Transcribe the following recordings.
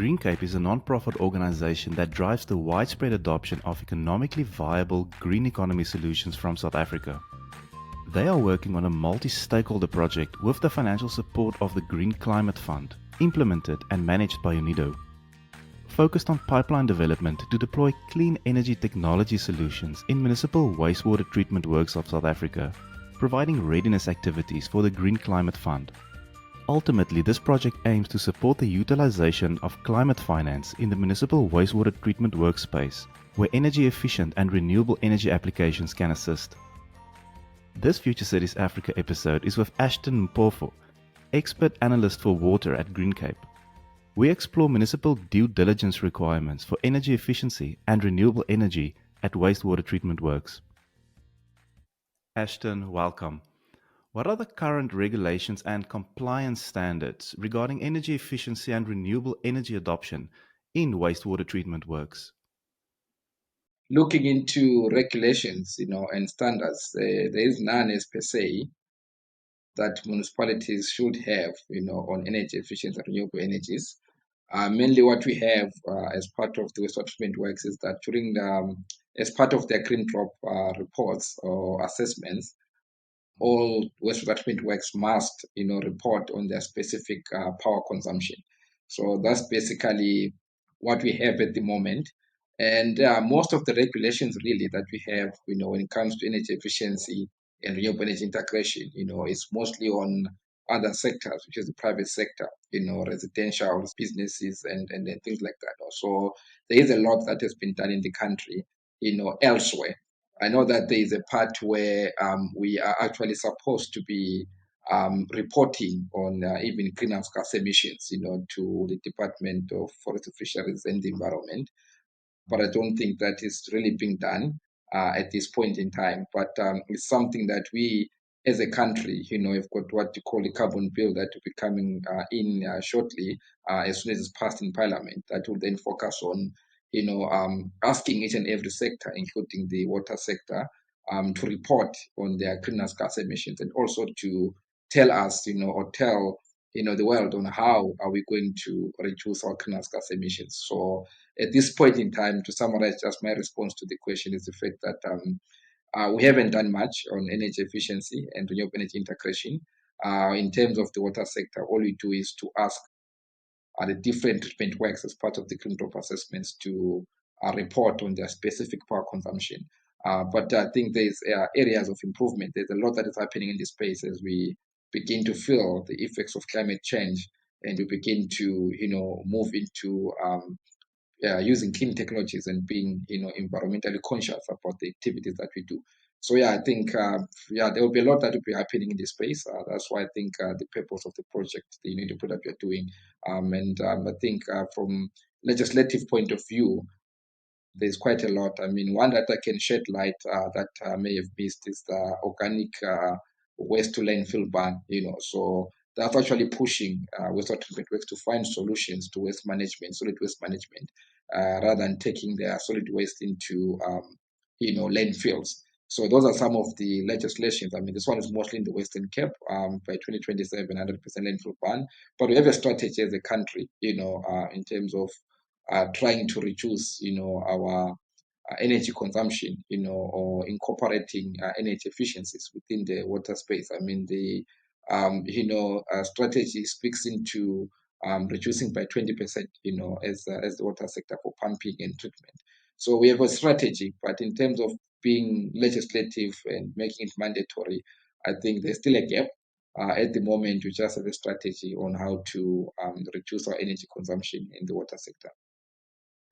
GreenCape is a non-profit organization that drives the widespread adoption of economically viable green economy solutions from South Africa. They are working on a multi-stakeholder project with the financial support of the Green Climate Fund, implemented and managed by UNIDO. Focused on pipeline development to deploy clean energy technology solutions in Municipal Wastewater Treatment Works of South Africa, providing readiness activities for the Green Climate Fund. Ultimately, this project aims to support the utilization of climate finance in the Municipal Wastewater Treatment Workspace, where energy-efficient and renewable energy applications can assist. This Future Cities Africa episode is with Ashton Mpofu, expert analyst for water at GreenCape. We explore municipal due diligence requirements for energy efficiency and renewable energy at wastewater treatment works. Ashton, welcome. What are the current regulations and compliance standards regarding energy efficiency and renewable energy adoption in wastewater treatment works? Looking into regulations, and standards, there is none as per se that municipalities should have, on energy efficiency and renewable energies. Mainly what we have as part of the wastewater treatment works is that during as part of their green crop reports or assessments, all wastewater treatment works must, report on their specific power consumption. So that's basically what we have at the moment. And most of the regulations really that we have, when it comes to energy efficiency and renewable energy integration, is mostly on other sectors, which is the private sector, residential businesses and things like that. So there is a lot that has been done in the country, elsewhere. I know that there is a part where we are actually supposed to be reporting on even greenhouse gas emissions, to the Department of Forestry, Fisheries and the Environment. But I don't think that is really being done at this point in time. But it's something that we, as a country, have got what you call the carbon bill that will be coming in shortly, as soon as it's passed in Parliament. That will then focus on asking each and every sector, including the water sector, to report on their greenhouse gas emissions and also to tell us, or tell the world on how are we going to reduce our greenhouse gas emissions. So at this point in time, to summarize just my response to the question is the fact that we haven't done much on energy efficiency and renewable energy integration. In terms of the water sector, all we do is to ask the different treatment works as part of the green crop assessments to report on their specific power consumption. But I think there's areas of improvement. There's a lot that is happening in this space as we begin to feel the effects of climate change and we begin to, move into using clean technologies and being, environmentally conscious about the activities that we do. So I think there will be a lot that will be happening in this space. That's why I think the purpose of the project, the unit that you're doing, and I think from legislative point of view, there's quite a lot. I mean, one that I can shed light that I may have missed is the organic waste to landfill ban. So that's actually pushing wastewater treatment works to find solutions to waste management, solid waste management, rather than taking their solid waste into landfills. So those are some of the legislations. I mean, this one is mostly in the Western Cape. By 2027, 100% landfill ban. But we have a strategy as a country, in terms of trying to reduce, our energy consumption, or incorporating energy efficiencies within the water space. I mean, the strategy speaks into reducing by 20%, as the water sector for pumping and treatment. So we have a strategy, but in terms of being legislative and making it mandatory, I think there's still a gap. At the moment, we just have a strategy on how to reduce our energy consumption in the water sector.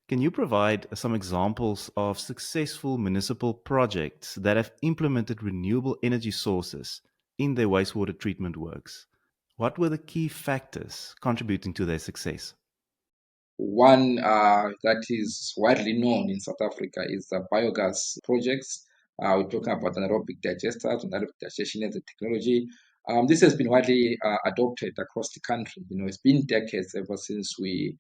Can you provide some examples of successful municipal projects that have implemented renewable energy sources in their wastewater treatment works? What were the key factors contributing to their success? One that is widely known in South Africa is the biogas projects. We're talking about anaerobic digesters, anaerobic digestion as a technology. This has been widely adopted across the country. It's been decades ever since we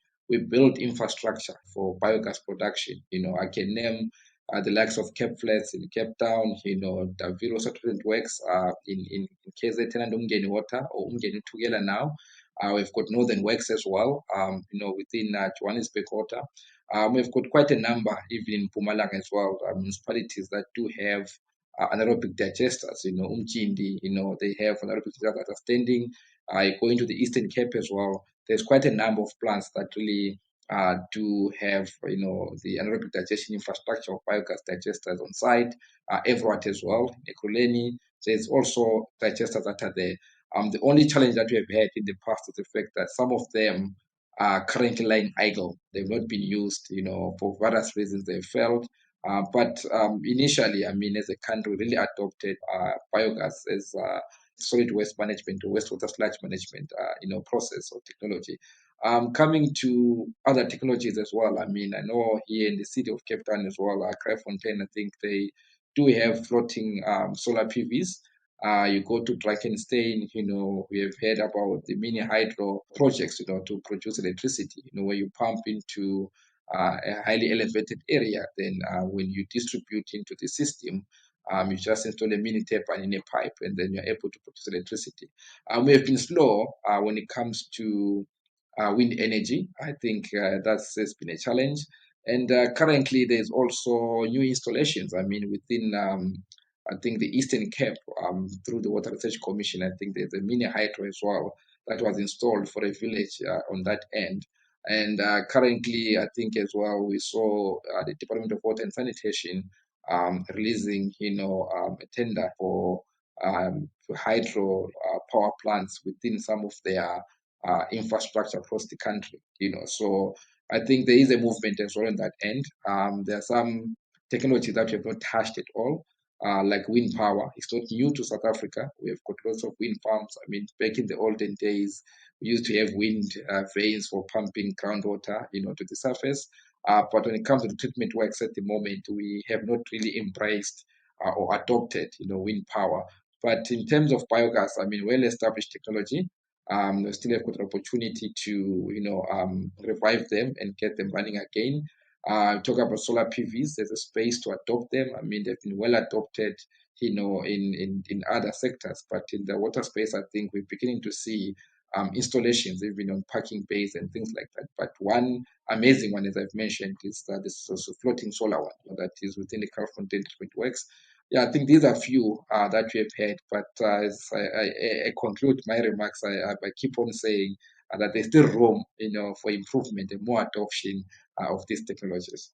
built infrastructure for biogas production. I can name the likes of Cape Flats in Cape Town, the Davilo Treatment Works in KZN and Umgeni Water or Umgeni Tugela now. We've got Northern Works as well, within Johannesburg Water. We've got quite a number, even in Mpumalanga as well, municipalities that do have anaerobic digesters. Umchindi, they have anaerobic digesters that are standing. Going to the Eastern Cape as well, there's quite a number of plants that really do have, the anaerobic digestion infrastructure of biogas digesters on site. Everett as well, Ekurhuleni. There's also digesters that are there. The only challenge that we have had in the past is the fact that some of them are currently lying idle. They've not been used, for various reasons they failed. But initially, as a country, we really adopted biogas as solid waste management or wastewater sludge management, process or technology. Coming to other technologies as well, I know here in the city of Cape Town as well, Kraaifontein, I think they do have floating solar PVs. You go to Drakenstein, we have heard about the mini hydro projects, to produce electricity, where you pump into a highly elevated area. Then when you distribute into the system, you just install a mini turbine in a pipe, and then you're able to produce electricity. We have been slow when it comes to wind energy. I think has been a challenge. And currently, there's also new installations. Within I think the Eastern Cape, through the Water Research Commission, I think there's a mini hydro as well that was installed for a village on that end. And currently, I think as well, we saw the Department of Water and Sanitation releasing, a tender for hydro power plants within some of their infrastructure across the country. So I think there is a movement as well on that end. There are some technology that we have not touched at all, like wind power. It's not new to South Africa. We have got lots of wind farms. Back in the olden days, we used to have wind vanes for pumping groundwater, to the surface. But when it comes to the treatment works at the moment, we have not really embraced or adopted, wind power. But in terms of biogas, well-established technology. We still have got an opportunity to, revive them and get them running again. Talk about solar PVs. There's a space to adopt them. They've been well adopted, in other sectors, but in the water space, I think we're beginning to see installations, even on parking bays and things like that. But one amazing one, as I've mentioned, is this floating solar one that is within the Kraaifontein Treatment Works. Yeah, I think these are few that we have had, but as I conclude my remarks, I keep on saying that there's still room, for improvement and more adoption of these technologies.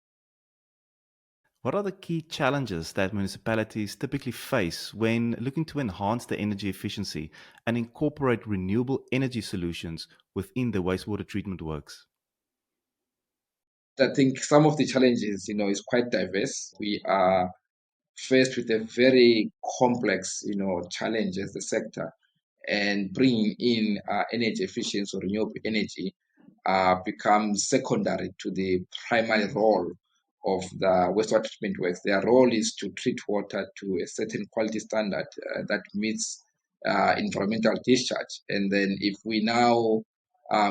What are the key challenges that municipalities typically face when looking to enhance their energy efficiency and incorporate renewable energy solutions within the wastewater treatment works? I think some of the challenges, is quite diverse. We are faced with a very complex, challenge as the sector, and bringing in energy efficiency or renewable energy becomes secondary to the primary role of the wastewater treatment works. Their role is to treat water to a certain quality standard that meets environmental discharge. And then if we now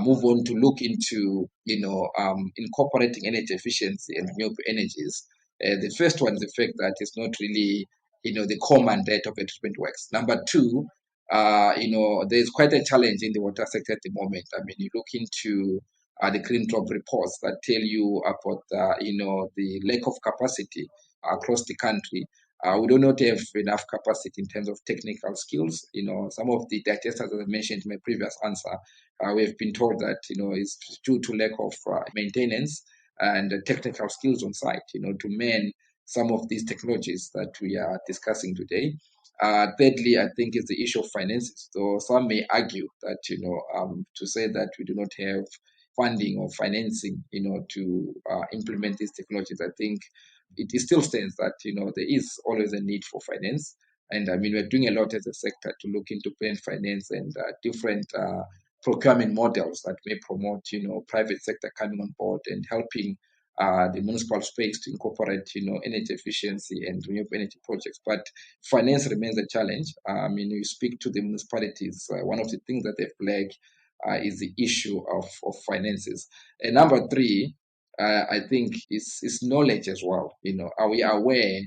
move on to look into, incorporating energy efficiency and renewable energies, the first one is the fact that it's not really, the core mandate of a treatment works. Number two, there's quite a challenge in the water sector at the moment. You look into the green drop reports that tell you about the lack of capacity across the country. We do not have enough capacity in terms of technical skills. Some of the digesters, as I mentioned in my previous answer, we have been told that it's due to lack of maintenance and technical skills on site. To man some of these technologies that we are discussing today. Thirdly, I think is the issue of finances. So some may argue that to say that we do not have funding or financing, to implement these technologies, I think it still stands that there is always a need for finance. And we're doing a lot as a sector to look into plan finance and different procurement models that may promote private sector coming on board and helping the municipal space to incorporate energy efficiency and renewable energy projects. But finance remains a challenge. You speak to the municipalities, one of the things that they've flagged is the issue of finances. And number three, I think is knowledge as well. Are we aware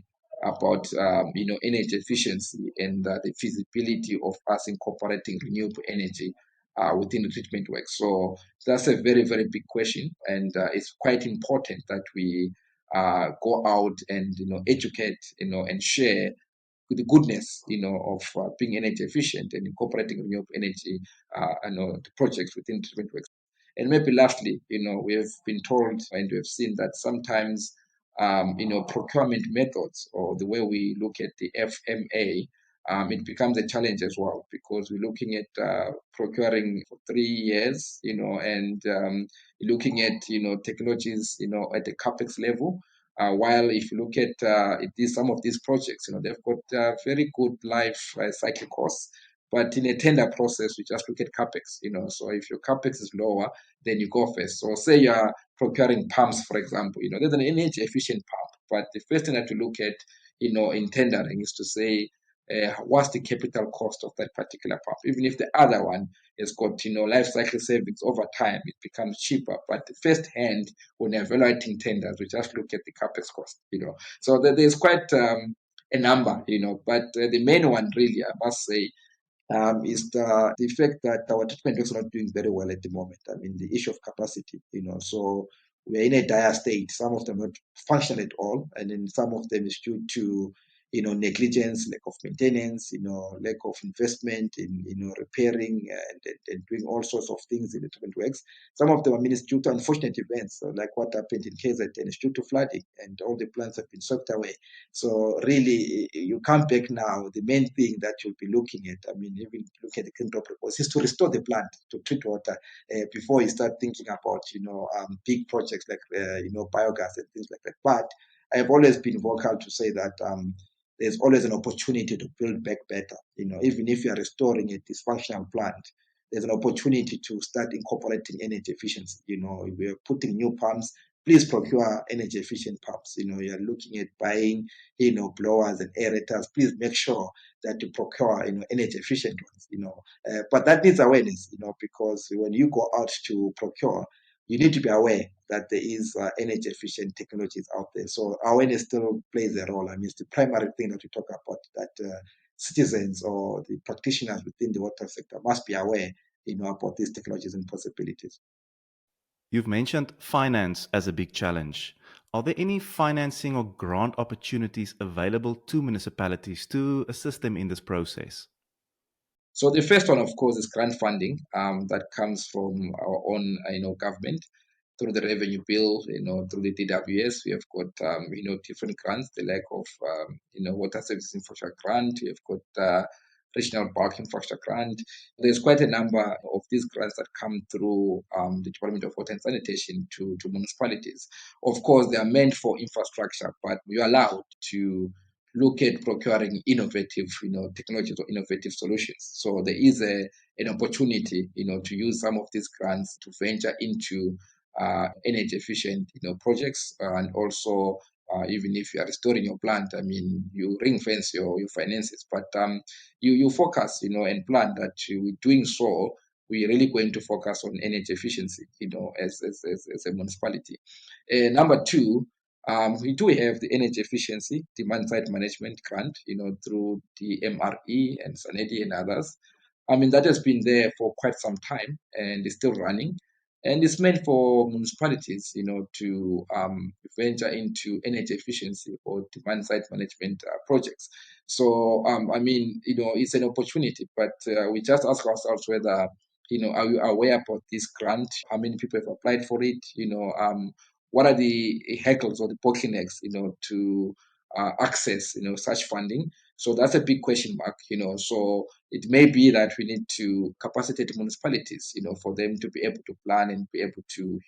about energy efficiency and the feasibility of us incorporating renewable energy within the treatment work. So that's a very, very big question, and it's quite important that we go out and educate, and share with the goodness, of being energy efficient and incorporating renewable energy, the projects within treatment works. And maybe lastly, we have been told and we have seen that sometimes, procurement methods or the way we look at the FMA, it becomes a challenge as well because we're looking at procuring for 3 years, and looking at technologies, at the capex level. While if you look at some of these projects, they've got very good life cycle costs. But in a tender process, we just look at capex. So if your capex is lower, then you go first. So say you're procuring pumps, for example. There's an energy efficient pump, but the first thing that you look at, in tendering is to say, what's the capital cost of that particular pump? Even if the other one has got life cycle savings over time, it becomes cheaper. But the first hand, when evaluating tenders, we just look at the capex cost. So there's quite a number. But the main one, really, I must say, is the fact that our treatment works are not doing very well at the moment. I mean, the issue of capacity, so we're in a dire state. Some of them not function at all, and then some of them is due to negligence, lack of maintenance, lack of investment in repairing and doing all sorts of things in the treatment works. Some of them, I mean, it's due to unfortunate events, like what happened in KZN. It's due to flooding, and all the plants have been swept away. So really, you come back now. The main thing that you'll be looking at, I mean, even look at the CleanCape report, is to restore the plant to treat water before you start thinking about big projects like biogas and things like that. But I've always been vocal to say that there's always an opportunity to build back better. Even if you are restoring a dysfunctional plant, there's an opportunity to start incorporating energy efficiency. We're putting new pumps. Please procure energy efficient pumps. You're looking at buying, blowers and aerators. Please make sure that you procure, energy efficient ones. But that needs awareness, because when you go out to procure, you need to be aware that there is energy efficient technologies out there. So awareness still plays a role. I mean, it's the primary thing that we talk about, that citizens or the practitioners within the water sector must be aware, about these technologies and possibilities. You've mentioned finance as a big challenge. Are there any financing or grant opportunities available to municipalities to assist them in this process? So the first one, of course, is grant funding that comes from our own, government through the revenue bill, through the DWS. We have got, different grants, the like of, water services infrastructure grant. We have got regional bulk infrastructure grant. There's quite a number of these grants that come through the Department of Water and Sanitation to municipalities. Of course, they are meant for infrastructure, but we are allowed to look at procuring innovative, technologies or innovative solutions. So there is an opportunity, to use some of these grants to venture into energy efficient, projects, and also even if you are restoring your plant, I mean, you ring fence your finances, but you focus, and plan that we're doing so. We're really going to focus on energy efficiency, as a municipality. Number two, we do have the energy efficiency demand side management grant, through the MRE and Sanedi and others. I mean, that has been there for quite some time and is still running. And it's meant for municipalities, to venture into energy efficiency or demand side management projects. So, I mean, it's an opportunity, but we just ask ourselves whether, are you aware about this grant? How many people have applied for it? What are the hurdles or the bottlenecks, to access, such funding? So that's a big question mark, So it may be that we need to capacitate municipalities, for them to be able to plan and be able to,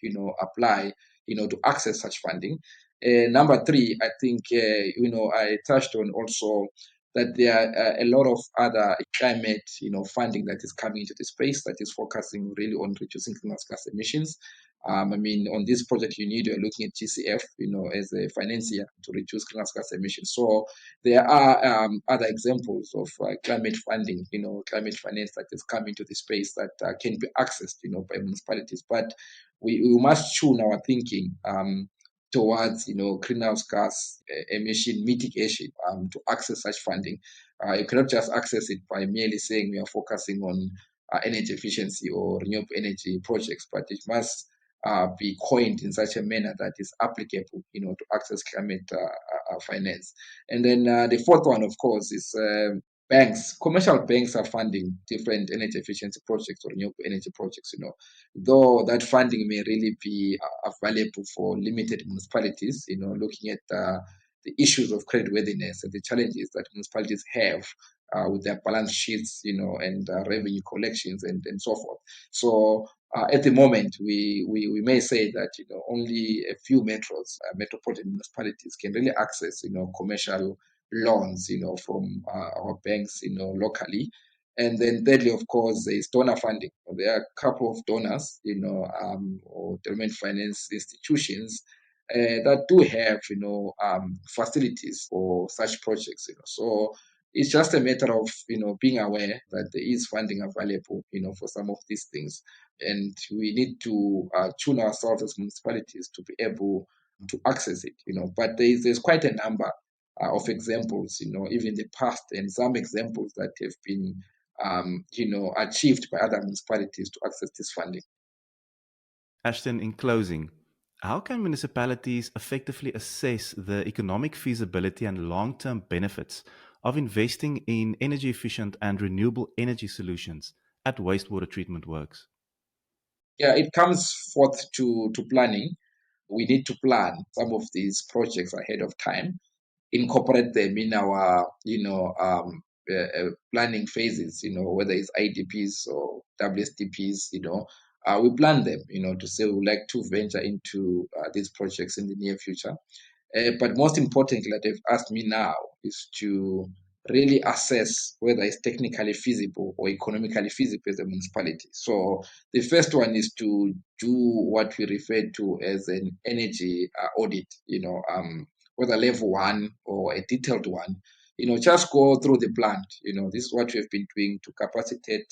apply, to access such funding. Number three, I think, I touched on also that there are a lot of other climate, funding that is coming into the space that is focusing really on reducing greenhouse gas emissions. I mean, on this project, you're looking at GCF, as a financier to reduce greenhouse gas emissions. So there are other examples of climate funding, climate finance that is coming to the space that can be accessed, by municipalities. But we must tune our thinking towards, greenhouse gas emission mitigation to access such funding. You cannot just access it by merely saying we are focusing on energy efficiency or renewable energy projects, but it must be coined in such a manner that is applicable, to access climate finance. And then the fourth one, of course, is banks. Commercial banks are funding different energy efficiency projects or renewable energy projects, though that funding may really be available for limited municipalities, looking at the issues of creditworthiness and the challenges that municipalities have with their balance sheets, and revenue collections and so forth. So at the moment, we may say that only a few metropolitan municipalities can really access commercial loans from our banks locally. And then thirdly, of course, there is donor funding. There are a couple of donors, or development finance institutions that do have facilities for such projects. So it's just a matter of being aware that there is funding available for some of these things, and we need to tune ourselves as municipalities to be able to access it. But there's quite a number of examples, even in the past, and some examples that have been achieved by other municipalities to access this funding. Ashton, in closing, how can municipalities effectively assess the economic feasibility and long term benefits of investing in energy efficient and renewable energy solutions at wastewater treatment works? Yeah, it comes forth to planning. We need to plan some of these projects ahead of time, incorporate them in our planning phases, whether it's IDPs or WSTPs. We plan them, to say we would like to venture into these projects in the near future. But most importantly, that they've asked me now is to really assess whether it's technically feasible or economically feasible as a municipality. So the first one is to do what we refer to as an energy audit, whether level one or a detailed one. Just go through the plant. This is what we've been doing to capacitate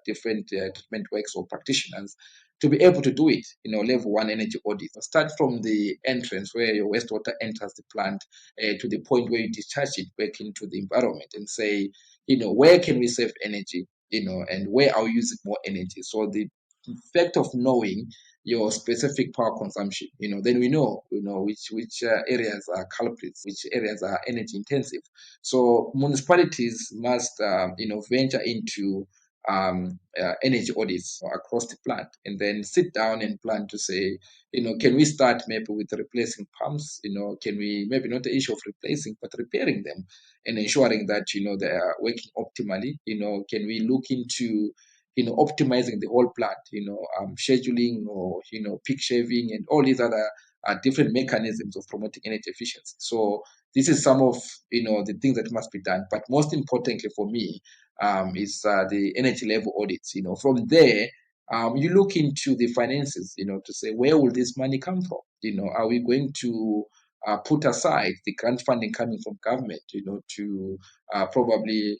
different treatment works or practitioners to be able to do it, level one energy audit. Start from the entrance where your wastewater enters the plant to the point where you discharge it back into the environment and say, where can we save energy, and where are we using more energy? So the fact of knowing your specific power consumption, then we know, which areas are culprits, which areas are energy intensive. So municipalities must, venture into energy audits across the plant, and then sit down and plan to say, can we start maybe with replacing pumps? Can we, maybe not the issue of replacing, but repairing them and ensuring that, they are working optimally? Can we look into optimizing the whole plant, scheduling or, peak shaving and all these other different mechanisms of promoting energy efficiency. So this is some of, the things that must be done. But most importantly for me, is the energy level audits. From there, you look into the finances, to say, where will this money come from? Are we going to put aside the grant funding coming from government, to probably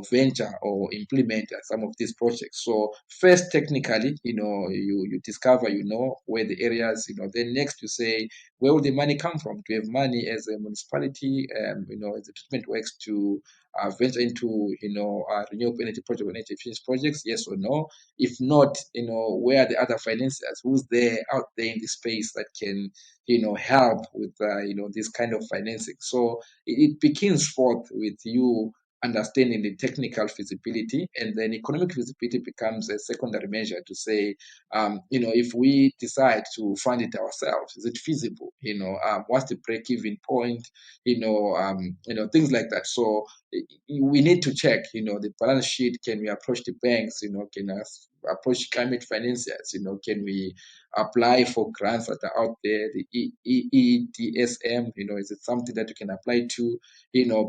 venture or implement some of these projects? So first, technically, you discover, where the areas, then next you say, where will the money come from? Do we have money as a municipality, as the treatment works to venture into, renewable energy project or energy efficiency projects? Yes or no? If not, where are the other financiers? Who's there out there in the space that can, help with, this kind of financing? So it begins forth with you understanding the technical feasibility, and then economic feasibility becomes a secondary measure to say, if we decide to fund it ourselves, is it feasible? What's the break-even point? Things like that. So we need to check, the balance sheet. Can we approach the banks? Can approach climate financiers? Can we apply for grants that are out there? The EEDSM, is it something that you can apply to?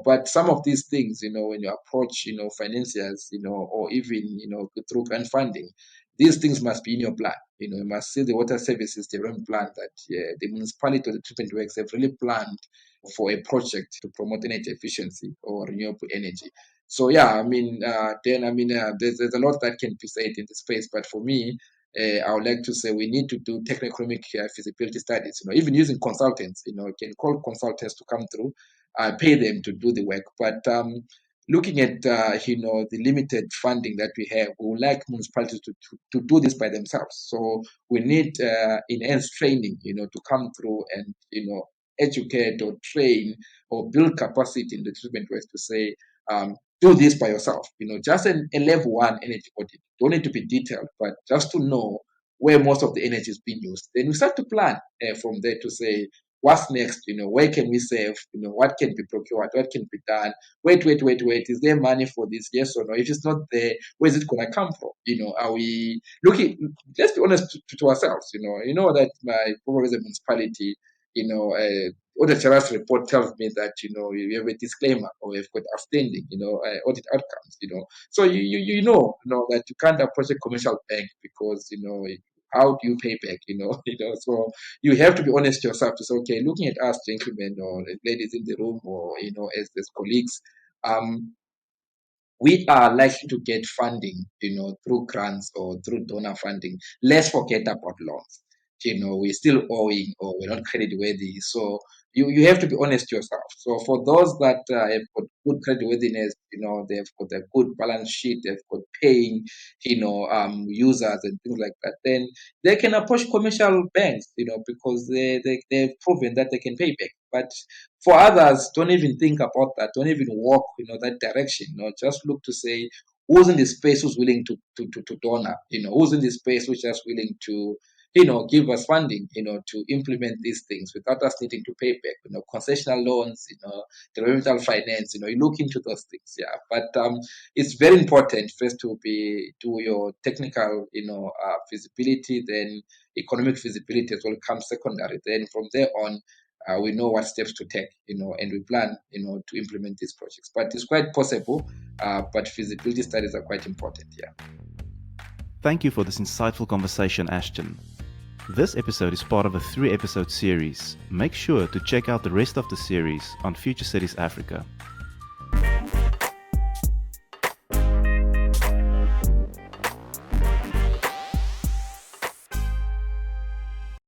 But some of these things, when you approach, financiers, or even, through grant funding, these things must be in your plan. You must see the water services development plan that the municipality or the treatment works have really planned for a project to promote energy efficiency or renewable energy. So yeah, there's a lot that can be said in the space, but for me, I would like to say we need to do techno-economic feasibility studies. Even using consultants, you can call consultants to come through, pay them to do the work. But looking at the limited funding that we have, we would like municipalities to do this by themselves. So we need enhanced training, to come through and educate or train or build capacity in the treatment works to say, do this by yourself. Just a level 1 energy audit. Don't need to be detailed, but just to know where most of the energy is being used. Then we start to plan from there to say, what's next? Where can we save? What can be procured? What can be done? Wait. Is there money for this? Yes or no? If it's not there, where is it going to come from? Are we looking? Let's be honest to ourselves. That my probably as a municipality, audit general's report tells me that you have a disclaimer or you've got outstanding audit outcomes. So you know that you can't approach a commercial bank because how do you pay back? So you have to be honest to yourself to say, okay, looking at us, gentlemen or ladies in the room, or as colleagues, we are likely to get funding, through grants or through donor funding. Let's forget about loans. We're still owing or we're not credit worthy. So you have to be honest to yourself. So for those that have got good credit worthiness, they've got a good balance sheet, they've got paying, users and things like that, then they can approach commercial banks, because they've proven that they can pay back. But for others, don't even think about that. Don't even walk, that direction. Just look to say who's in the space who's willing to donor. Who's in the space who's just willing to, give us funding, to implement these things without us needing to pay back. Concessional loans, developmental finance. You look into those things, yeah. But it's very important first to do your technical, feasibility, then economic feasibility as well comes secondary. Then from there on, we know what steps to take, and we plan, to implement these projects. But it's quite possible, but feasibility studies are quite important, yeah. Thank you for this insightful conversation, Ashton. This episode is part of a 3-episode series. Make sure to check out the rest of the series on Future Cities Africa.